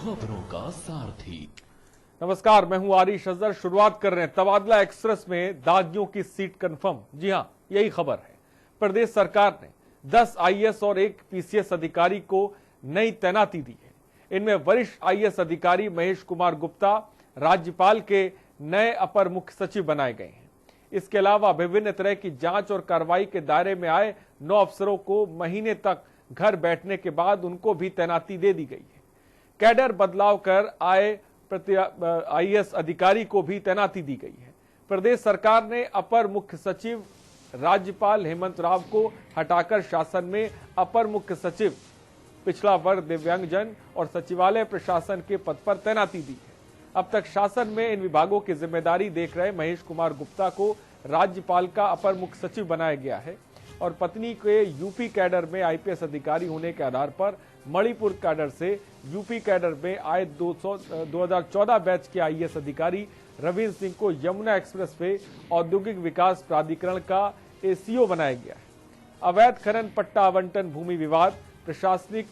खबरों का सारथी। नमस्कार, मैं हूं आरिश अजहर। शुरुआत कर रहे हैं तबादला एक्सप्रेस में दागियों की सीट कंफर्म। जी हां, यही खबर है। प्रदेश सरकार ने 10 आईएएस और 1 पीसीएस अधिकारी को नई तैनाती दी है। इनमें वरिष्ठ आईएएस अधिकारी महेश कुमार गुप्ता राज्यपाल के नए अपर मुख्य सचिव बनाए गए हैं। इसके अलावा विभिन्न तरह की जांच और कार्रवाई के दायरे में आए 9 अफसरों को महीने तक घर बैठने के बाद उनको भी तैनाती दे दी गई है। कैडर बदलाव कर आए आईएएस अधिकारी को भी तैनाती दी गई है। प्रदेश सरकार ने अपर मुख्य सचिव राज्यपाल हेमंत राव को हटाकर शासन में अपर मुख्य सचिव पिछड़ा वर्ग दिव्यांगजन और सचिवालय प्रशासन के पद पर तैनाती दी है। अब तक शासन में इन विभागों की जिम्मेदारी देख रहे महेश कुमार गुप्ता को राज्यपाल का अपर मुख्य सचिव बनाया गया है और पत्नी के यूपी कैडर में आईपीएस अधिकारी होने के आधार पर मणिपुर कैडर से यूपी कैडर में आए 2014 बैच के आईएएस अधिकारी रविंद्र सिंह को यमुना एक्सप्रेस वे औद्योगिक विकास प्राधिकरण का एसीओ बनाया गया है। अवैध खनन, पट्टा आवंटन, भूमि विवाद, प्रशासनिक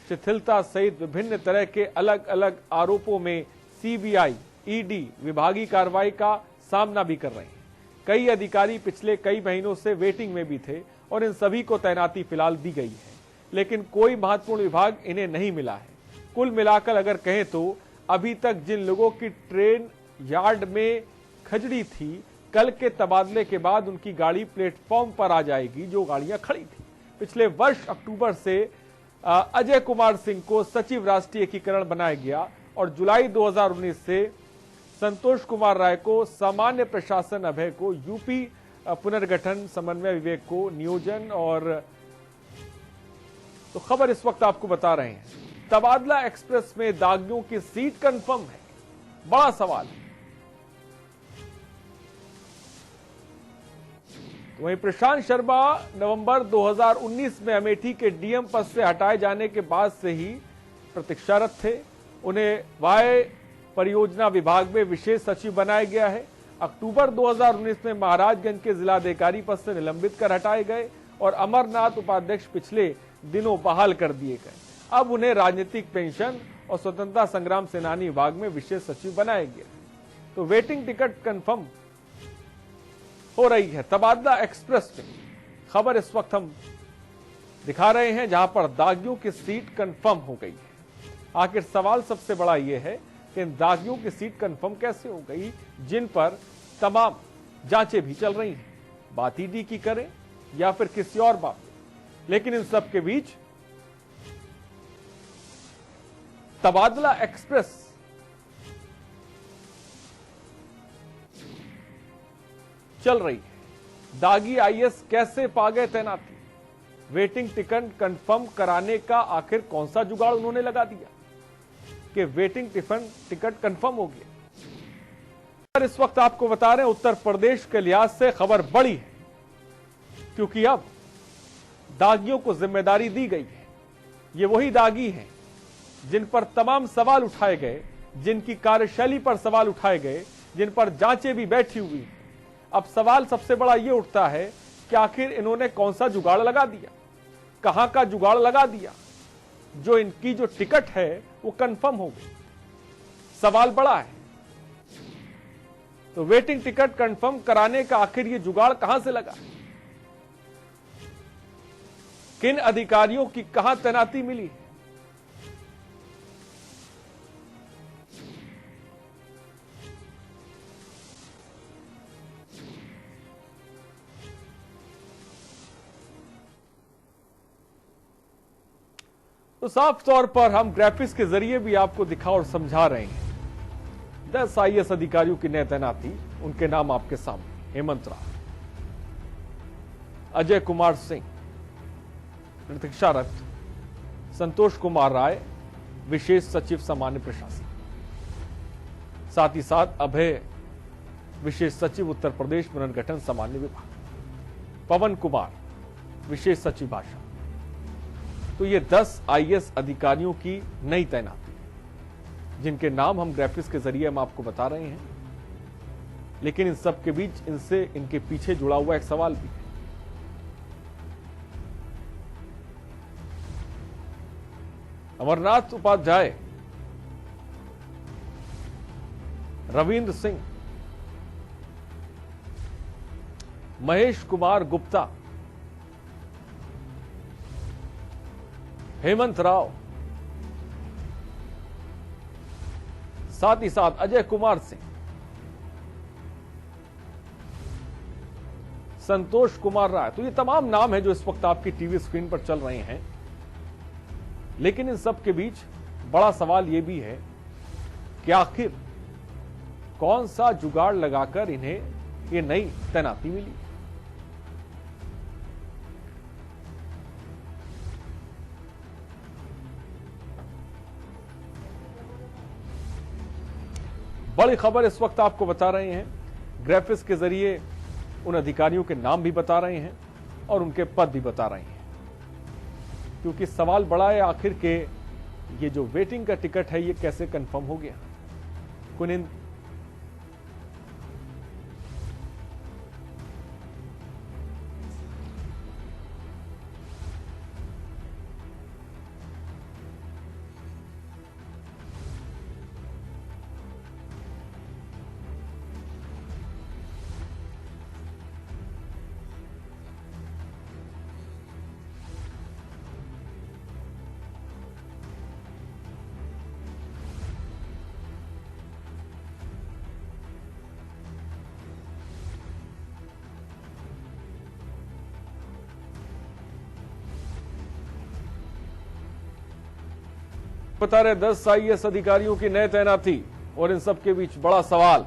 शिथिलता सहित विभिन्न तरह के अलग अलग आरोपों में सीबीआई, ईडी विभागीय कार्रवाई का सामना भी कर रहे हैं। कई अधिकारी पिछले कई महीनों से वेटिंग में भी थे और इन सभी को तैनाती फिलहाल दी गई है, लेकिन कोई महत्वपूर्ण विभाग इन्हें नहीं मिला है। कुल मिलाकर अगर कहें तो अभी तक जिन लोगों की ट्रेन यार्ड में खजड़ी थी, कल के तबादले के बाद उनकी गाड़ी प्लेटफॉर्म पर आ जाएगी, जो गाड़ियां खड़ी थी। पिछले वर्ष अक्टूबर से अजय कुमार सिंह को सचिव राष्ट्रीय एकीकरण बनाया गया और जुलाई 2019 से संतोष कुमार राय को सामान्य प्रशासन, अभय को यूपी पुनर्गठन, समन्वय विवेक को नियोजन और तो खबर इस वक्त आपको बता रहे हैं। तबादला एक्सप्रेस में दागियों की सीट कंफर्म है, बड़ा सवाल है। तो वहीं प्रशांत शर्मा नवंबर 2019 में अमेठी के डीएम पद से हटाए जाने के बाद से ही प्रतीक्षारत थे। उन्हें वाय परियोजना विभाग में विशेष सचिव बनाया गया है। अक्टूबर 2019 में महाराजगंज के जिलाधिकारी पद से निलंबित कर हटाए गए और अमरनाथ उपाध्यक्ष पिछले दिनों बहाल कर दिए गए। अब उन्हें राजनीतिक पेंशन और स्वतंत्रता संग्राम सेनानी विभाग में विशेष सचिव बनाया गया। तो वेटिंग टिकट कंफर्म हो रही है। तबादला एक्सप्रेस में खबर इस वक्त हम दिखा रहे हैं, जहां पर दागियों की सीट कंफर्म हो गई है। आखिर सवाल सबसे बड़ा यह है कि इन दागियों की सीट कंफर्म कैसे हो गई, जिन पर तमाम जांचें भी चल रही हैं। बात ईडी की करें या फिर किसी और बात, लेकिन इन सब के बीच तबादला एक्सप्रेस चल रही है। दागी आईएएस कैसे पा गए तैनाती? वेटिंग टिकट कंफर्म कराने का आखिर कौन सा जुगाड़ उन्होंने लगा दिया कि वेटिंग टिकट कंफर्म हो गया? इस वक्त आपको बता रहे हैं, उत्तर प्रदेश के लिहाज से खबर बड़ी है, क्योंकि अब दागियों को जिम्मेदारी दी गई है। ये वही दागी हैं जिन पर तमाम सवाल उठाए गए, जिनकी कार्यशैली पर सवाल उठाए गए, जिन पर जांचें भी बैठी हुई हैं। अब सवाल सबसे बड़ा ये उठता है कि आखिर इन्होंने कौन सा जुगाड़ लगा दिया, कहां का जुगाड़ लगा दिया, जो इनकी जो टिकट है वो कंफर्म हो गई। सवाल बड़ा है। तो वेटिंग टिकट कंफर्म कराने का आखिर ये जुगाड़ कहां से लगा, किन अधिकारियों की कहां तैनाती मिली? तो साफ तौर पर हम ग्राफिक्स के जरिए भी आपको दिखा और समझा रहे हैं। 10 आईएएस अधिकारियों की नई तैनाती, उनके नाम आपके सामने। हेमंत राव, अजय कुमार सिंह प्रतीक्षारत, संतोष कुमार राय विशेष सचिव सामान्य प्रशासन, साथ ही साथ अभय विशेष सचिव उत्तर प्रदेश पुनर्गठन सामान्य विभाग, पवन कुमार विशेष सचिव भाषा। तो ये 10 आईएएस अधिकारियों की नई तैनाती, जिनके नाम हम ग्राफिक्स के जरिए हम आपको बता रहे हैं। लेकिन इन सब के बीच इनसे इनके पीछे जुड़ा हुआ एक सवाल भी है। अमरनाथ उपाध्याय रविंद्र सिंह, महेश कुमार गुप्ता, हेमंत राव, साथ ही साथ अजय कुमार सिंह, संतोष कुमार राय। तो ये तमाम नाम है जो इस वक्त आपकी टीवी स्क्रीन पर चल रहे हैं। लेकिन इन सब के बीच बड़ा सवाल यह भी है कि आखिर कौन सा जुगाड़ लगाकर इन्हें ये नई तैनाती मिली। बड़ी खबर इस वक्त आपको बता रहे हैं, ग्राफिक्स के जरिए उन अधिकारियों के नाम भी बता रहे हैं और उनके पद भी बता रहे हैं, क्योंकि सवाल बड़ा है आखिर के ये जो वेटिंग का टिकट है ये कैसे कंफर्म हो गया। कुनिंद बता रहे 10 आईएएस अधिकारियों की नए तैनाती, और इन सब के बीच बड़ा सवाल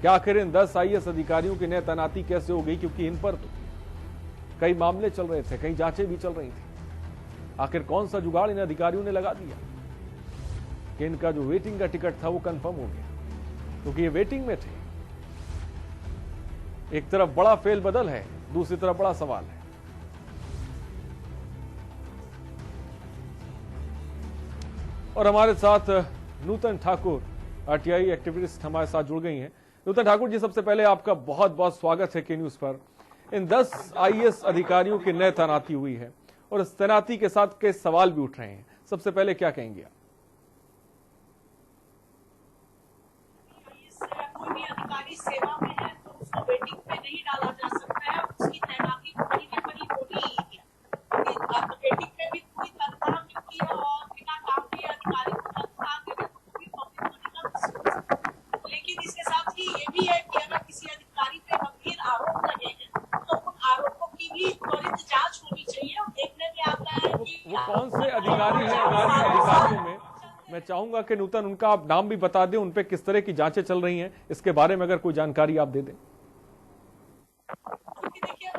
क्या आखिर इन 10 आईएएस अधिकारियों की नए तैनाती कैसे हो गई, क्योंकि इन पर तो कई मामले चल रहे थे, कई जांचें भी चल रही थी। आखिर कौन सा जुगाड़ इन अधिकारियों ने लगा दिया कि इनका जो वेटिंग का टिकट था वो कंफर्म हो गया, क्योंकि ये वेटिंग में थे। एक तरफ बड़ा फेलबदल है, दूसरी तरफ बड़ा सवाल है। और हमारे साथ नूतन ठाकुर, आरटीआई एक्टिविस्ट हमारे साथ जुड़ गई हैं। नूतन ठाकुर जी, सबसे पहले आपका बहुत बहुत स्वागत है के न्यूज पर। इन 10 आईएएस अधिकारियों की नई तैनाती हुई है और इस तैनाती के साथ कई सवाल भी उठ रहे हैं, सबसे पहले क्या कहेंगे आप? कोई भी अधिकारी सेवा में है तो उसको वेटिंग पे नहीं डाला जा सकता है, उसकी तैनाती बड़ी की बड़ी होनी ही है। वेटिंग पे भी पूरी तनख्वाह मिलती है और बिना काम के अधिकारी को तनख्वाह देने तो भी पब्लिक। लेकिन इसके साथ ही ये भी है कि अगर किसी अधिकारी पे गंभीर आरोप लगे हैं तो उन आरोपों की भी त्वरित जांच होनी चाहिए। और देखने में आता है कि वो कौन से अधिकारी हैं? अधिकारियों में मैं चाहूंगा कि नूतन उनका आप नाम भी बता दें, उन पे किस तरह की जांचें चल रही हैं, इसके बारे में अगर कोई जानकारी आप दे दें। देखिए,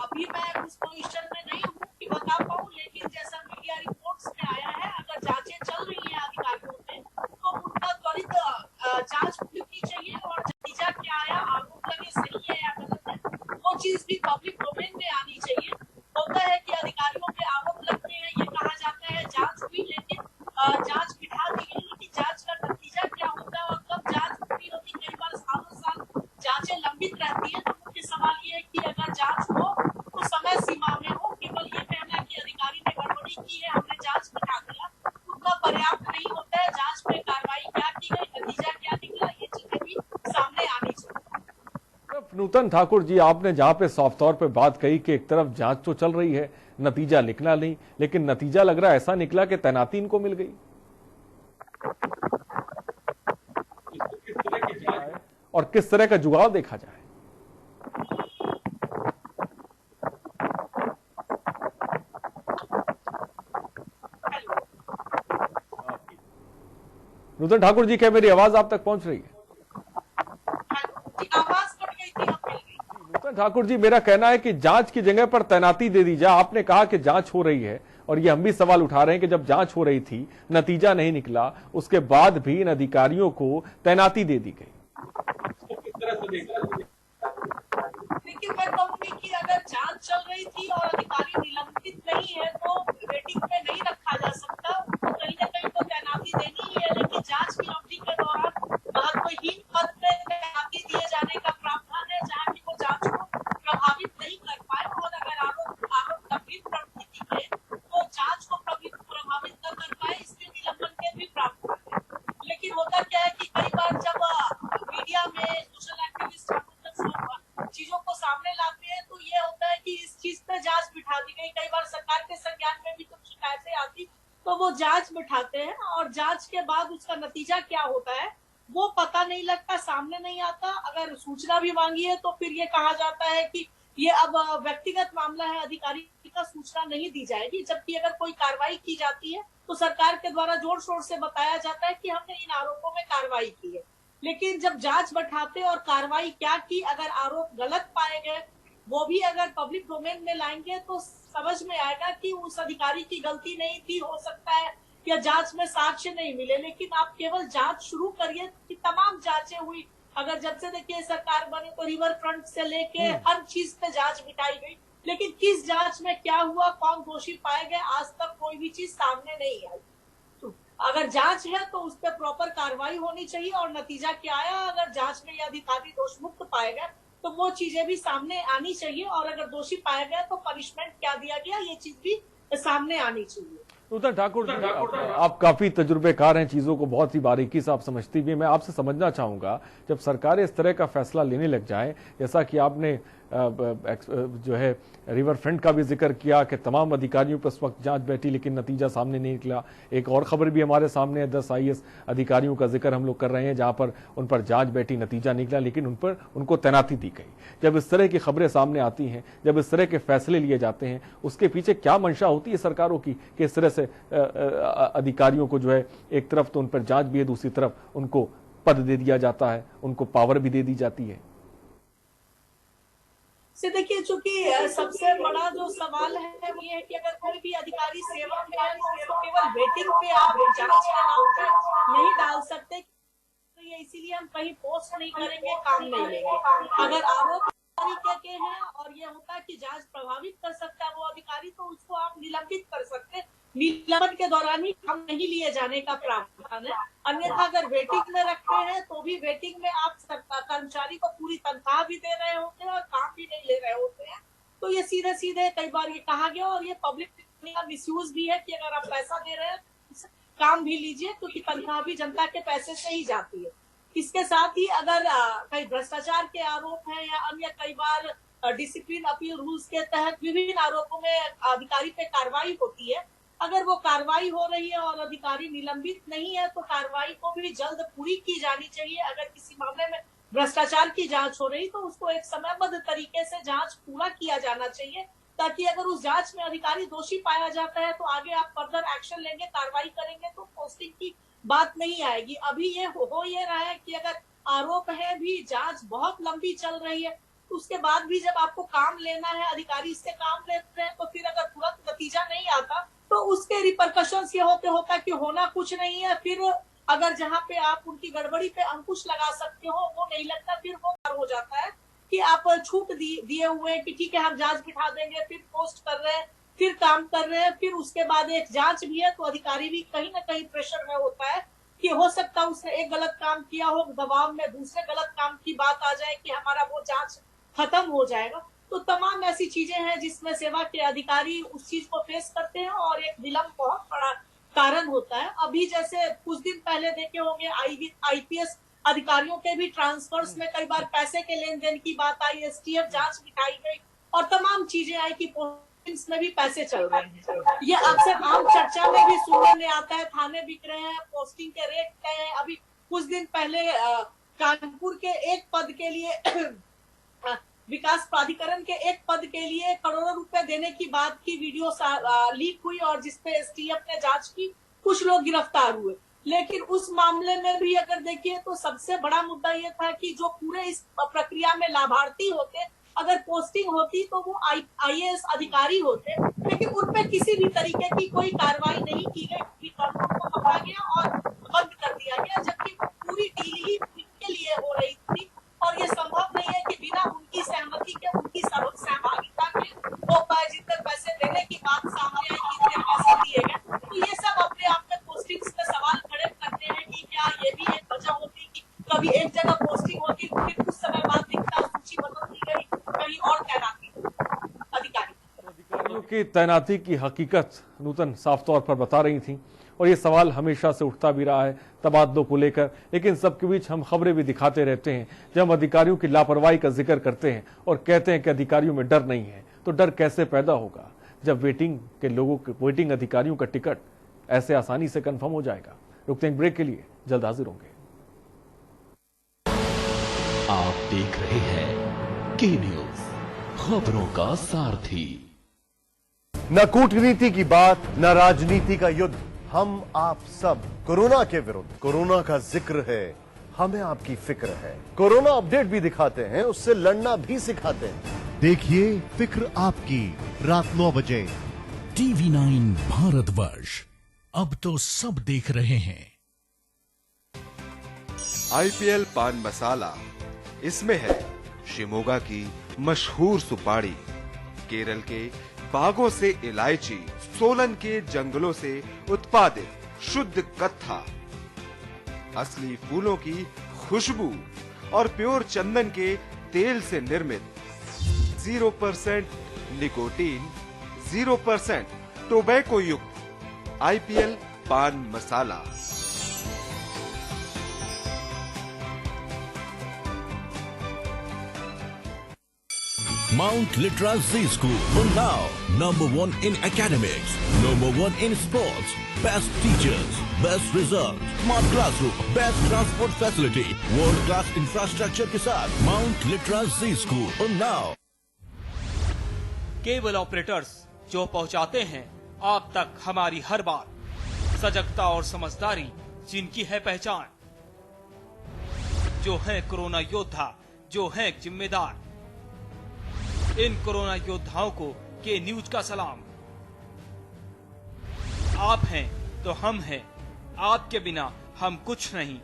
अभी मैं उस पोजीशन में नहीं हूँ कि बता पाऊँ, लेकिन जैसा मीडिया रिपोर्ट्स में आया है, अगर जांचें चल रही हैं अधिकारियों पे तो उनका त्वरित जांच होनी चाहिए और नतीजा क्या आया, आरोप लगे सही है या गलत है, वो चीज भी पब्लिक डोमेन में आनी चाहिए। होता है कि अधिकारियों पे आरोप लगते हैं, ये कहा जाता है जांच हुई, लेकिन जांच बिठा दी गई, लेकिन जांच का नतीजा क्या होता है और कब जांच पूरी होती, कई बार सालों साल जांचें लंबित रहती है। तो मुख्य सवाल ये है कि अगर जांच हो तो समय सीमा में हो। केवल ये कहना कि अधिकारी ने गड़बड़ी की है, हमने जांच बिठा दिया, उतना पर्याप्त नहीं होता है। जांच में कार्रवाई क्या की गई, नतीजा क्या निकला, ये चीजें भी सामने आनी चाहिए। नूतन ठाकुर जी, आपने जहां पे साफ तौर पे बात कही कि एक तरफ जांच तो चल रही है, नतीजा निकला नहीं, लेकिन नतीजा लग रहा है ऐसा निकला कि तैनाती इनको मिल गई। और किस तरह का जुगाड़ देखा जाए? नूतन ठाकुर जी, क्या मेरी आवाज आप तक पहुंच रही है? आवाज कट गई थी, अब मिल गई। नूतन ठाकुर जी, मेरा कहना है कि जांच की जगह पर तैनाती दे दी जाए। आपने कहा कि जांच हो रही है, और ये हम भी सवाल उठा रहे हैं कि जब जांच हो रही थी, नतीजा नहीं निकला, उसके बाद भी इन अधिकारियों को तैनाती दे दी गई। लेकिन मैं कहूंगी कि अगर जांच चल रही थी और अधिकारी निलंबित नहीं है तो वेटिंग पे नहीं रखा जा सकता। तो कहीं ना कहीं तो तैनाती देनी ही है, लेकिन जांच की अवधि के दौरान महत्वहीन पद पे तैनाती दिए जाने का प्रावधान है, जहाँ की वो जांच को प्रभावित नहीं कर पाए। और अगर आरोप गंभीर प्रकृति के तो जांच को प्रभावित न कर पाए, इसलिए निलंबन के भी प्रावधान है। लेकिन होता क्या है कि कई बार तो वो जांच बिठाते हैं और जांच के बाद उसका नतीजा क्या होता है वो पता नहीं लगता, सामने नहीं आता। अगर सूचना भी मांगी है तो फिर ये कहा जाता है कि ये अब व्यक्तिगत मामला है, अधिकारी का सूचना नहीं दी जाएगी। जबकि अगर कोई कार्रवाई की जाती है तो सरकार के द्वारा जोर शोर से बताया जाता है कि हमने इन आरोपों में कार्रवाई की है। लेकिन जब जांच बैठाते और कार्रवाई क्या की, अगर आरोप गलत पाए गए वो भी अगर पब्लिक डोमेन में लाएंगे तो समझ में आएगा कि उस अधिकारी की गलती नहीं थी, हो सकता है या जांच में साक्ष्य नहीं मिले। लेकिन आप केवल जांच शुरू करिए कि तमाम जांचें हुई। अगर जब से देखिए सरकार बनी तो रिवर फ्रंट से लेके हर चीज पे जांच बिठाई गई, लेकिन किस जांच में क्या हुआ, कौन दोषी पाए गए, आज तक कोई भी चीज सामने नहीं आई। तो अगर जांच है तो उस पर प्रॉपर कार्रवाई होनी चाहिए और नतीजा क्या आया, अगर जांच में ये अधिकारी दोष मुक्त पाए गए तो वो चीजें भी सामने आनी चाहिए और अगर दोषी पाया गया तो पनिशमेंट क्या दिया गया ये चीज भी सामने आनी चाहिए। नूतन ठाकुर जी, आप काफी तजुर्बेकार हैं, चीजों को बहुत ही बारीकी से आप समझती भी हैं। मैं आपसे समझना चाहूंगा, जब सरकारें इस तरह का फैसला लेने लग जाएं, जैसा कि आपने जो है रिवर फ्रंट का भी जिक्र किया कि तमाम अधिकारियों पर उस वक्त जांच बैठी लेकिन नतीजा सामने नहीं निकला। एक और खबर भी हमारे सामने है, 10 IAS अधिकारियों का जिक्र हम लोग कर रहे हैं जहां पर उन पर जांच बैठी, नतीजा निकला लेकिन उन पर उनको तैनाती दी गई। जब इस तरह की खबरें सामने आती हैं, जब इस तरह के फैसले लिए जाते हैं, उसके पीछे क्या मंशा होती है सरकारों की कि इस तरह से अधिकारियों को जो है एक तरफ तो उन पर जांच भी है, दूसरी तरफ उनको पद दे दिया जाता है, उनको पावर भी दे दी जाती है? से देखिए, चूंकि सबसे बड़ा जो सवाल है वो ये है कि अगर कोई भी अधिकारी सेवा में है तो उसको केवल वेटिंग पे आप जांच के नाम पे नहीं डाल सकते। तो ये इसीलिए हम कहीं पोस्ट नहीं करेंगे, काम नहीं लेंगे। अगर आरोप तरीके के हैं और ये होता है कि जांच प्रभावित कर सकता है वो अधिकारी, तो उसको आप निलंबित कर सकते हैं। निलंबन के दौरान ही काम नहीं लिए जाने का प्रावधान है। अन्यथा अगर वेटिंग में रखते हैं तो भी वेटिंग में आप कर्मचारी को पूरी तनख्वाह भी दे रहे होते हैं और काम भी नहीं ले रहे होते हैं। तो ये सीधे सीधे कई बार ये कहा गया और ये पब्लिक का मिसयूज भी है कि अगर आप पैसा दे रहे हैं काम भी लीजिए, क्योंकि तनख्वाह भी जनता के पैसे से ही जाती है। इसके साथ ही अगर कई भ्रष्टाचार के आरोप हैं या अन्य कई बार डिसिप्लिन अपील रूल्स के तहत विभिन्न आरोपों में अधिकारी पे कार्रवाई होती है, अगर वो कार्रवाई हो रही है और अधिकारी निलंबित नहीं है तो कार्रवाई को भी जल्द पूरी की जानी चाहिए। अगर किसी मामले में भ्रष्टाचार की जांच हो रही तो उसको एक समयबद्ध तरीके से जांच पूरा किया जाना चाहिए, ताकि अगर उस जांच में अधिकारी दोषी पाया जाता है तो आगे आप फर्दर एक्शन लेंगे, कार्रवाई करेंगे तो पोस्टिंग की बात नहीं आएगी। अभी ये हो ये रहा है कि अगर आरोप है भी, जांच बहुत लंबी चल रही है, तो उसके बाद भी जब आपको काम लेना है, अधिकारी इससे काम लेते हैं, तो फिर अगर तुरंत नतीजा नहीं आता तो उसके रिपरकशंस ये होता है कि होना कुछ नहीं है। फिर अगर जहाँ पे आप उनकी गड़बड़ी पे अंकुश लगा सकते हो वो नहीं लगता, फिर वो हो जाता है कि आप छूट दिए हुए कि ठीक है हम जांच बिठा देंगे, फिर पोस्ट कर रहे हैं, फिर काम कर रहे हैं, फिर उसके बाद एक जांच भी है तो अधिकारी भी कहीं ना कहीं प्रेशर में होता है कि हो सकता है उसने एक गलत काम किया हो, दबाव में दूसरे गलत काम की बात आ जाए कि हमारा वो जांच खत्म हो जाएगा। तो तमाम ऐसी चीजें हैं जिसमें सेवा के अधिकारी उस चीज को फेस करते हैं और एक विलंब बहुत बड़ा कारण होता है। अभी जैसे कुछ दिन पहले देखे होंगे IPS अधिकारियों के भी ट्रांसफर्स में कई बार पैसे के लेन देन की बात आई, STF जांच बिठाई गई और तमाम चीजें आई कि पोस्टिंग्स में भी पैसे चल रहे हैं। ये अक्सर आम चर्चा में भी सुनने में आता है, थाने बिक रहे हैं, पोस्टिंग के रेट क्या है। अभी कुछ दिन पहले कानपुर के एक पद के लिए विकास प्राधिकरण के एक पद के लिए करोड़ों रुपए देने की बात की वीडियो लीक हुई और जिसपे STF ने जांच की, कुछ लोग गिरफ्तार हुए। लेकिन उस मामले में भी अगर देखिए तो सबसे बड़ा मुद्दा ये था कि जो पूरे इस प्रक्रिया में लाभार्थी होते, अगर पोस्टिंग होती तो वो IAS अधिकारी होते, लेकिन उन पे किसी भी तरीके की कोई कार्रवाई नहीं की गई, कानून को पकड़ा गया और बंद कर दिया गया, जबकि पूरी डील ही उनके लिए हो रही थी। और ये संभव नहीं है कि बिना उनकी सहमति के, उनकी सहभागिता के हो पाए। जितने पैसे देने की बात सामने आई कि इतने पैसे दिए गए, तो ये सब अपने आप में पोस्टिंग्स पे सवाल खड़े करते हैं कि क्या ये भी एक वजह होती कि कभी एक जगह पोस्टिंग होती, फिर कुछ समय बाद दिखता सूची बदल दी गई, कहीं और तैनाती अधिकारियों की तैनाती की हकीकत नूतन साफ तौर पर बता रही थी और ये सवाल हमेशा से उठता भी रहा है तबादलों को लेकर। लेकिन सबके बीच हम खबरें भी दिखाते रहते हैं। जब हम अधिकारियों की लापरवाही का जिक्र करते हैं और कहते हैं कि अधिकारियों में डर नहीं है, तो डर कैसे पैदा होगा जब वेटिंग के लोगों के, वेटिंग अधिकारियों का टिकट ऐसे आसानी से कंफर्म हो जाएगा। रुकते हैं ब्रेक के लिए, जल्द हाजिर होंगे। आप देख रहे हैं के न्यूज, खबरों का सारथी। न कूटनीति की बात, न राजनीति का युद्ध, हम आप सब कोरोना के विरुद्ध। कोरोना का जिक्र है, हमें आपकी फिक्र है। कोरोना अपडेट भी दिखाते हैं, उससे लड़ना भी सिखाते हैं। देखिए फिक्र आपकी, रात 9 बजे। टीवी 9 भारतवर्ष, अब तो सब देख रहे हैं। आईपीएल पान मसाला, इसमें है शिमोगा की मशहूर सुपारी, केरल के बागों से इलायची, सोलन के जंगलों से उत्पादित शुद्ध कत्था, असली फूलों की खुशबू और प्योर चंदन के तेल से निर्मित 0% निकोटीन, 0% टोबैको युक्त आईपीएल पान मसाला। Mount Litra Z School, Unnao, number 1 in academics, number 1 in sports, best teachers, best results, smart classroom, best transport facility, world class infrastructure के साथ Mount Litra Z School, Unnao। Cable operators जो पहुंचाते हैं आप तक हमारी हर बात, सजगता और समझदारी जिनकी है पहचान, जो है कोरोना योद्धा, जो है जिम्मेदार। इन कोरोना योद्धाओं को के न्यूज का सलाम। आप हैं तो हम हैं, आपके बिना हम कुछ नहीं।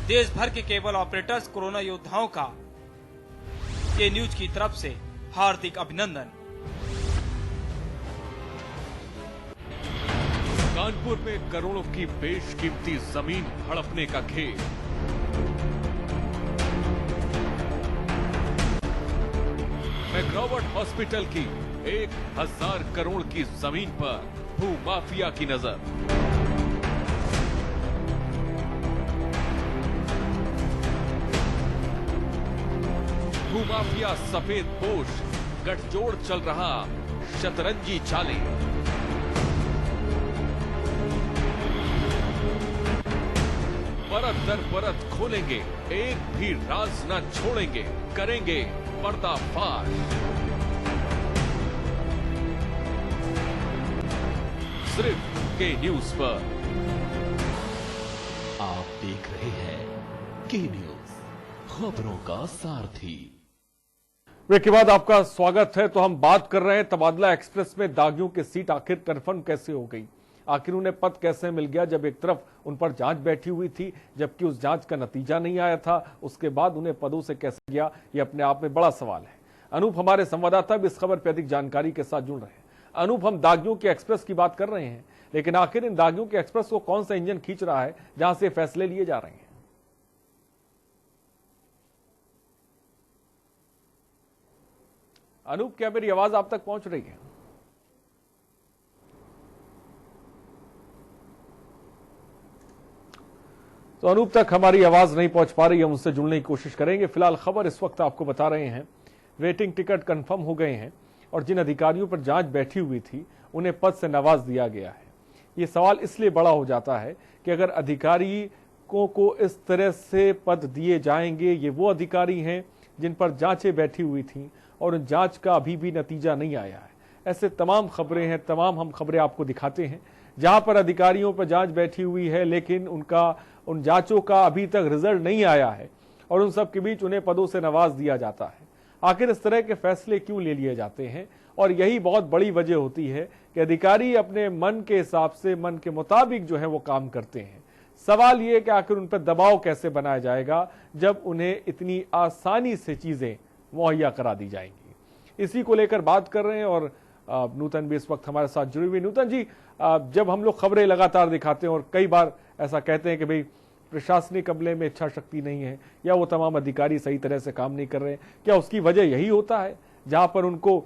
देश भर के केबल ऑपरेटर्स कोरोना योद्धाओं का के न्यूज की तरफ से हार्दिक अभिनंदन। कानपुर में करोड़ों की बेशकीमती जमीन हड़पने का खेल। मैक्रोवर्ट हॉस्पिटल की 1000 करोड़ की जमीन पर भूमाफिया की नजर। भूमाफिया सफेद पोश, गठजोड़ चल रहा शतरंजी चालें। परत दर परत खोलेंगे, एक भी राज न छोड़ेंगे, करेंगे पर्दाफाश। सिर्फ के न्यूज पर। आप देख रहे हैं के न्यूज, खबरों का सारथी। ब्रेक के बाद आपका स्वागत है। तो हम बात कर रहे हैं तबादला एक्सप्रेस में दागियों की सीट आखिर कंफर्म कैसे हो गई, आखिर उन्हें पद कैसे मिल गया, जब एक तरफ उन पर जांच बैठी हुई थी जबकि उस जांच का नतीजा नहीं आया था, उसके बाद उन्हें पदों से कैसे गया, यह अपने आप में बड़ा सवाल है। अनूप हमारे संवाददाता भी इस खबर पर अधिक जानकारी के साथ जुड़ रहे हैं। अनूप, हम दागियों के एक्सप्रेस की बात कर रहे हैं, लेकिन आखिर इन दागियों के एक्सप्रेस को कौन सा इंजन खींच रहा है जहां से फैसले लिए जा रहे हैं? अनूप, क्या मेरी आवाज आप तक पहुंच रही है? तो अनूप तक हमारी आवाज नहीं पहुंच पा रही, हम उससे जुड़ने की कोशिश करेंगे। फिलहाल खबर इस वक्त आपको बता रहे हैं, वेटिंग टिकट कंफर्म हो गए हैं और जिन अधिकारियों पर जांच बैठी हुई थी उन्हें पद से नवाज दिया गया है। ये सवाल इसलिए बड़ा हो जाता है कि अगर अधिकारियों को इस तरह से पद दिए जाएंगे, ये वो अधिकारी हैं जिन पर जांचें बैठी हुई थी और उन जांच का अभी भी नतीजा नहीं आया है। ऐसे तमाम खबरें हैं, तमाम हम खबरें आपको दिखाते हैं जहां पर अधिकारियों पर जांच बैठी हुई है लेकिन उन जांचों का अभी तक रिजल्ट नहीं आया है और उन सब के बीच उन्हें पदों से नवाज दिया जाता है। आखिर इस तरह के फैसले क्यों ले लिए जाते हैं? और यही बहुत बड़ी वजह होती है कि अधिकारी अपने मन के हिसाब से, मन के मुताबिक जो है वो काम करते हैं। सवाल ये कि आखिर उन पर दबाव कैसे बनाया जाएगा जब उन्हें इतनी आसानी से चीजें मुहैया करा दी जाएंगी। इसी को लेकर बात कर रहे हैं और नूतन भी इस वक्त हमारे साथ जुड़े हुए। नूतन जी, जब हम लोग खबरें लगातार दिखाते हैं और कई बार ऐसा कहते हैं कि भाई प्रशासनिक अमले में इच्छा शक्ति नहीं है या वो तमाम अधिकारी सही तरह से काम नहीं कर रहे, क्या उसकी वजह यही होता है जहां पर उनको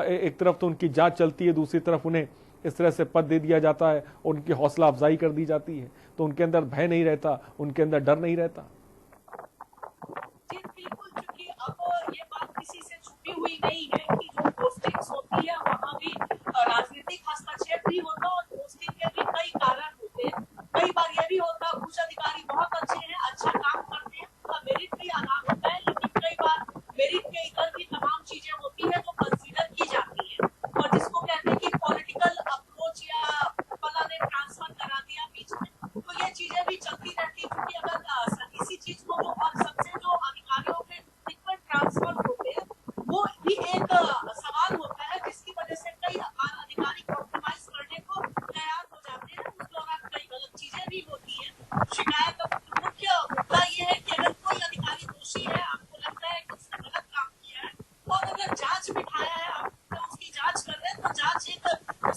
एक तरफ तो उनकी जांच चलती है, दूसरी तरफ उन्हें इस तरह से पद दे दिया जाता है, उनकी हौसला अफजाई कर दी जाती है, तो उनके अंदर भय नहीं रहता, उनके अंदर डर नहीं रहता? जी बिल्कुल, क्योंकि अब ये बात किसी से छुपी हुई नहीं है कि जो पोस्टिंग्स होती है वहाँ भी राजनीतिक हस्तक्षेप भी होता है और पोस्टिंग के भी कई कारण होते हैं। कई बार ये भी होता है कुछ अधिकारी बहुत अच्छे हैं, अच्छा काम करते हैं, उनका मेरिट भी आधा होता है, लेकिन कई बार मेरिट के इधर भी तमाम चीजें होती है जो कंसीडर की जाती है, और जिसको कहते हैं कि पॉलिटिकल अप्रोच या फला ने ट्रांसफर करा दिया बीच में, तो ये चीजें भी चलती रहती है। क्योंकि अगर किसी चीज को और सबसे जो अधिकारियों के फ्रीक्वेंट ट्रांसफर होते हैं वो भी एक सवाल होता है, जिसकी वजह से कई अधिकारी कॉम्प्रोमाइज करने को तैयार हो जाते हैं। उस दौरान कई गलत चीजें भी होती है। शिकायत का मुख्य मुद्दा ये है कि अगर कोई अधिकारी दोषी है, आपको लगता है कि उसने गलत काम किया है, और अगर जांच बिठाया है, आप उसकी जांच कर रहे हैं, तो जांच एक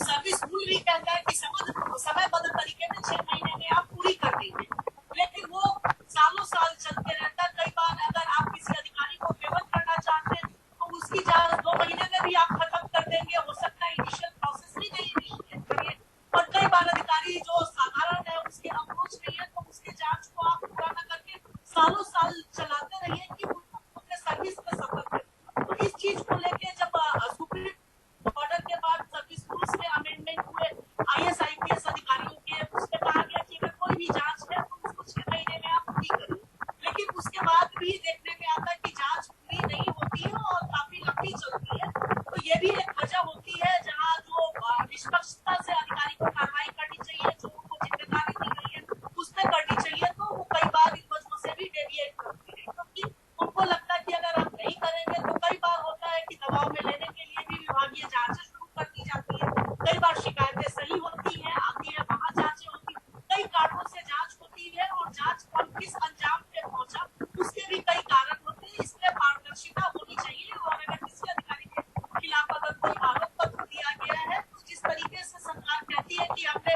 सर्विस रूल भी कहता है कि समयबद्ध तरीके में 6 महीने में आप पूरी कर देंगे, लेकिन वो सालों साल चलते रहता है। कई बार अगर आप किसी अधिकारी को फेवर करना चाहते हैं तो उसकी जांच 2 महीने में भी आप खत्म कर देंगे। हो सकता है इनिशियल प्रोसेस भी नहीं इनिशिएट करिए, और कई बार अधिकारी जो साधारण है उसके अप्रोच नहीं है, तो उसके जांच को आप पूरा न करके सालों साल चलाते रहिए कि अपने सर्विस में सफल करें। तो इस चीज को लेके जब सुप्रीम ऑर्डर के बाद सर्विस रूल्स में अमेंडमेंट हुए IAS IPS अधिकारियों के, उसमें कहा गया कि अगर कोई भी जांच है तो उसको 6 महीने में आप पूरी करें, लेकिन उसके बाद भी देखने में आता है कि जांच पूरी नहीं होती है और काफी लंबी चलती है। तो ये भी एक वजह होती है जहाँ जो निष्पक्षता से अधिकारी को कार्रवाई करनी चाहिए, जो उनको जिम्मेदारी दी गई है उसमें करनी चाहिए, तो वो कई बार इन वजहों से भी डेविएट करते हैं, क्योंकि उनको लगता है कि अगर आप नहीं करेंगे तो कई बार होता है कि दबाव में लेने के लिए भी विभागीय जांचें शुरू कर दी जाती है। कई बार शिकायतें सही होती हैं, आती है, वहां जांचें होती, कई कारणों से जांच होती है, और जांच कौन किस अंजाम पे पहुंचा उसके भी कई कारण होते हैं। इसमें पारदर्शिता होनी चाहिए, और अगर किसी अधिकारी के खिलाफ अगर कोई आरोप पत्र दिया गया है तो जिस तरीके से सरकार कहती है कि हमने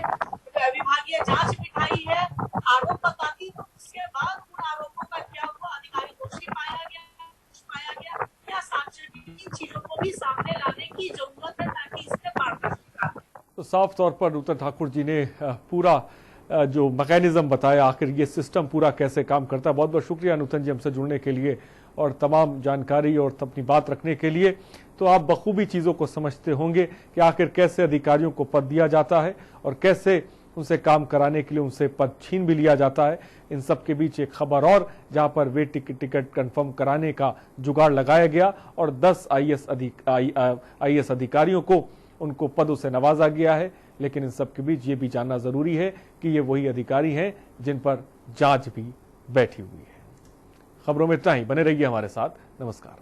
विभागीय जांच बिठाई है, आरोप बताती, तो उसके बाद उन आरोपों का क्या हुआ, अधिकारी दोषी पाया गया क्या साक्ष्य, इन चीजों को भी सामने लाने की जरूरत है ताकि इसमें पारदर्शिता हो। तो साफ तौर पर नूतन ठाकुर जी ने पूरा जो मैकेनिज्म बताया, आखिर ये सिस्टम पूरा कैसे काम करता है। बहुत बहुत शुक्रिया नूतन जी हमसे जुड़ने के लिए और तमाम जानकारी और अपनी बात रखने के लिए। तो आप बखूबी चीज़ों को समझते होंगे कि आखिर कैसे अधिकारियों को पद दिया जाता है और कैसे उनसे काम कराने के लिए उनसे पद छीन भी लिया जाता है। इन सब के बीच एक खबर और, जहां पर वे टिकट कंफर्म कराने का जुगाड़ लगाया गया और 10 IAS अधिकारियों को उनको पदों से नवाजा गया है। लेकिन इन सब के बीच ये भी जानना जरूरी है कि ये वही अधिकारी हैं जिन पर जांच भी बैठी हुई है। खबरों में इतना ही, बने रहिए हमारे साथ। नमस्कार।